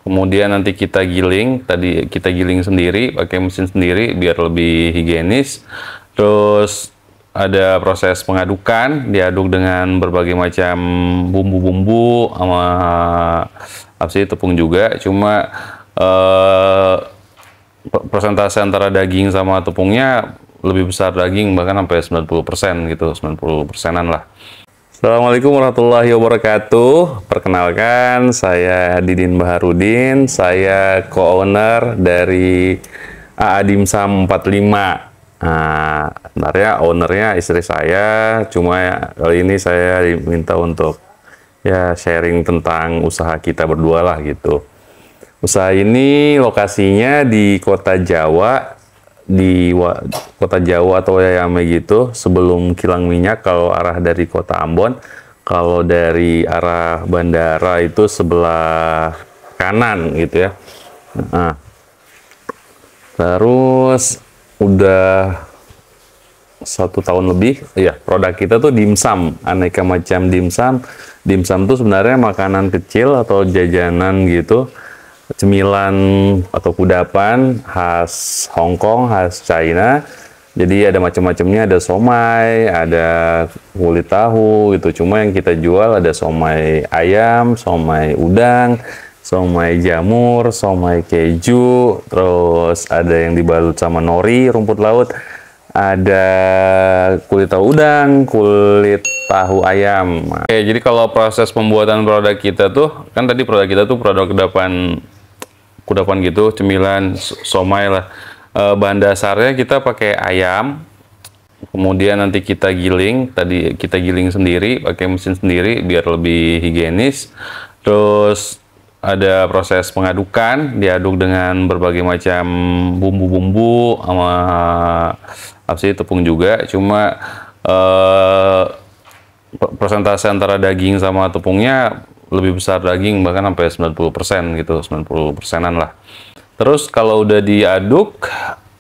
kemudian nanti kita giling, tadi kita giling sendiri pakai mesin sendiri biar lebih higienis. Terus ada proses pengadukan, diaduk dengan berbagai macam bumbu-bumbu sama apa sih, tepung juga. Cuma persentase antara daging sama tepungnya lebih besar daging, bahkan sampai 90% gitu, 90%-an lah. Assalamualaikum warahmatullahi wabarakatuh. Perkenalkan, saya Didin Baharudin, saya co-owner dari AA Dimsum 45. Nah, sebenarnya ownernya istri saya, cuma kali ini saya diminta untuk ya sharing tentang usaha kita berdua lah gitu. Usaha ini lokasinya di Kota Jawa, di Kota Jawa atau Yayame gitu, sebelum kilang minyak kalau arah dari Kota Ambon. Kalau dari arah bandara itu sebelah kanan gitu ya. Nah, terus udah 1 tahun lebih ya produk kita tuh dimsum, aneka macam dimsum. Dimsum tuh sebenarnya makanan kecil atau jajanan gitu, cemilan atau kudapan khas Hong Kong, khas China. Jadi ada macam-macamnya, ada somai, ada kulit tahu gitu. Cuma yang kita jual ada somai ayam, somai udang, somai jamur, somai keju, terus ada yang dibalut sama nori, rumput laut, ada kulit tahu udang, kulit tahu ayam. Oke, jadi kalau proses pembuatan produk kita tuh, kan tadi produk kita tuh produk kudapan gitu, cemilan, somai lah. Bahan dasarnya kita pakai ayam, kemudian nanti kita giling, tadi kita giling sendiri pakai mesin sendiri biar lebih higienis. Terus ada proses pengadukan, diaduk dengan berbagai macam bumbu-bumbu sama apa sih, tepung juga. Cuma persentase antara daging sama tepungnya lebih besar daging, bahkan sampai 90% gitu, 90%-an lah. Terus kalau udah diaduk,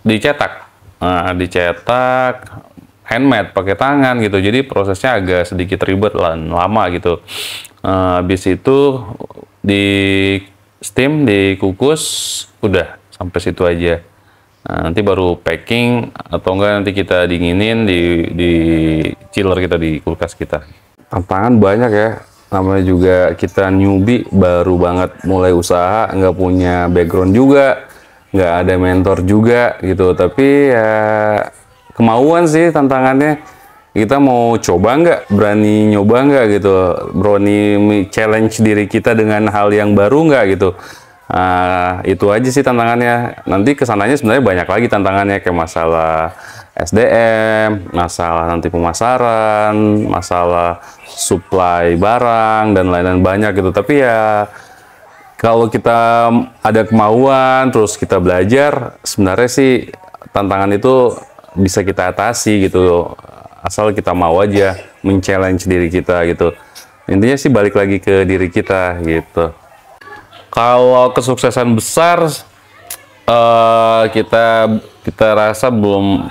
dicetak. Nah, dicetak handmade pakai tangan gitu. Jadi prosesnya agak sedikit ribet lah, lama gitu. Habis itu di steam, dikukus, udah sampai situ aja. Nah, nanti baru packing atau enggak nanti kita dinginin di chiller kita, di kulkas kita. Tantangan banyak ya. Namanya juga kita newbie, baru banget mulai usaha, nggak punya background juga, nggak ada mentor juga gitu. Tapi ya kemauan sih tantangannya. Kita mau coba nggak, berani nyoba nggak gitu, berani challenge diri kita dengan hal yang baru nggak gitu. Itu aja sih tantangannya. Nanti kesananya sebenarnya banyak lagi tantangannya, kayak masalah SDM, masalah nanti pemasaran, masalah supply barang dan lain-lain banyak gitu. Tapi ya kalau kita ada kemauan terus kita belajar, sebenarnya sih tantangan itu bisa kita atasi gitu, asal kita mau aja men-challenge diri kita gitu. Intinya sih balik lagi ke diri kita gitu. Kalau kesuksesan besar kita rasa belum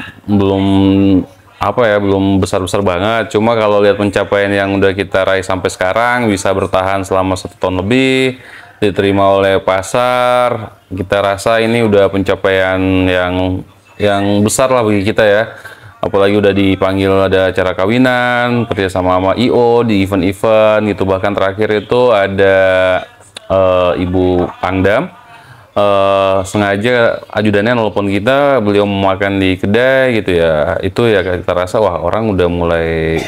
apa ya, belum besar-besar banget. Cuma kalau lihat pencapaian yang udah kita raih sampai sekarang, bisa bertahan selama 1 tahun lebih, diterima oleh pasar, kita rasa ini udah pencapaian yang besar lah bagi kita ya. Apalagi udah dipanggil ada acara kawinan, kerjasama sama IO di event-event gitu. Bahkan terakhir itu ada Ibu Pangdam, sengaja ajudannya nelpon kita, beliau mau makan di kedai gitu ya. Itu ya kita rasa wah, orang udah mulai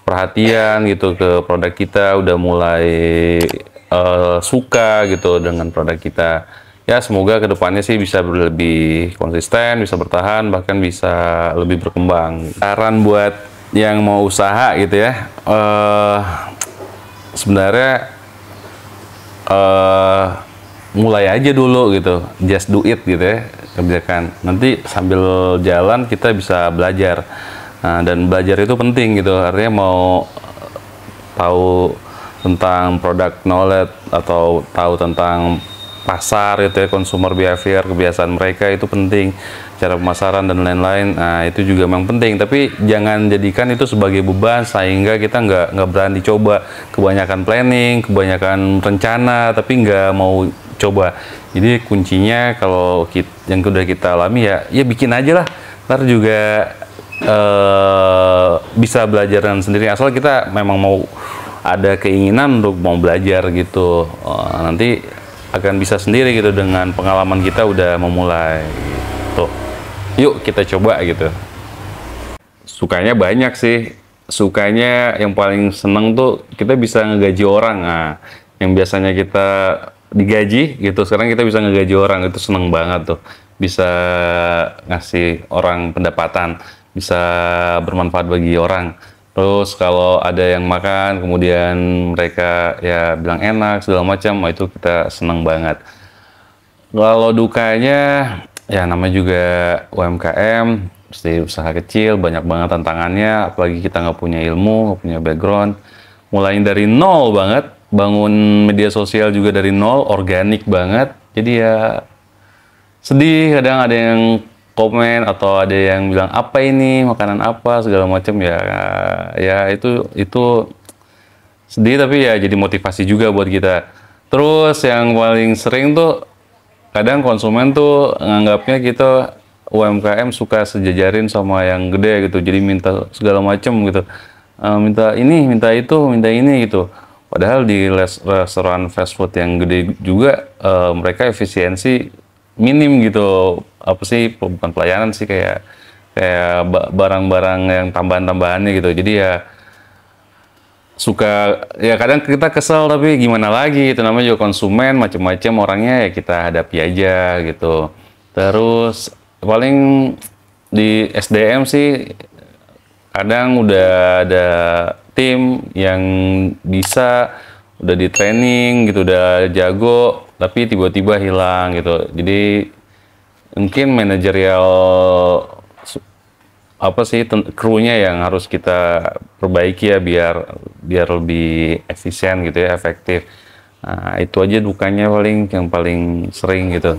perhatian gitu ke produk kita, udah mulai suka gitu dengan produk kita. Ya semoga kedepannya sih bisa lebih konsisten, bisa bertahan, bahkan bisa lebih berkembang. Saran buat yang mau usaha gitu ya, sebenarnya mulai aja dulu gitu, just do it gitu ya, kerjakan. Nanti sambil jalan kita bisa belajar. Nah, dan belajar itu penting gitu, artinya mau tahu tentang product knowledge atau tahu tentang pasar gitu ya, consumer behavior, kebiasaan mereka itu penting, cara pemasaran dan lain-lain. Nah itu juga memang penting, tapi jangan jadikan itu sebagai beban sehingga kita nggak berani coba. Kebanyakan planning, kebanyakan rencana, tapi nggak mau coba. Jadi kuncinya kalau yang udah kita alami ya bikin aja lah. Ntar juga bisa belajar dengan sendiri, asal kita memang mau ada keinginan untuk mau belajar gitu. Nanti akan bisa sendiri gitu dengan pengalaman kita udah memulai gitu. Yuk kita coba gitu. Sukanya banyak sih. Sukanya yang paling seneng tuh kita bisa ngegaji orang. Nah, yang biasanya kita digaji gitu, sekarang kita bisa ngegaji orang, itu seneng banget tuh. Bisa ngasih orang pendapatan, bisa bermanfaat bagi orang. Terus kalau ada yang makan, kemudian mereka ya bilang enak, segala macam, itu kita seneng banget. Kalau dukanya, ya namanya juga UMKM, mesti usaha kecil, banyak banget tantangannya, apalagi kita nggak punya ilmu, nggak punya background. Mulai dari nol banget, bangun media sosial juga dari nol, organik banget. Jadi ya sedih, kadang ada yang komen atau ada yang bilang apa ini, makanan apa, segala macam ya. Ya itu sedih, tapi ya jadi motivasi juga buat kita. Terus yang paling sering tuh kadang konsumen tuh nganggapnya kita UMKM suka sejajarin sama yang gede gitu, jadi minta segala macam gitu, minta ini, minta itu, minta ini gitu. Padahal di restoran fast food yang gede juga mereka efisiensi minim gitu. Apa sih, bukan pelayanan sih, kayak barang-barang yang tambahan-tambahannya gitu. Jadi ya suka, ya kadang kita kesel, tapi gimana lagi, itu namanya juga konsumen, macam-macam orangnya, ya kita hadapi aja gitu. Terus paling di SDM sih kadang udah ada tim yang bisa, udah di training gitu, udah jago, tapi tiba-tiba hilang gitu. Jadi mungkin manajerial apa sih, krunya yang harus kita perbaiki ya, biar lebih efisien gitu ya, efektif. Nah, itu aja dukanya paling yang paling sering gitu.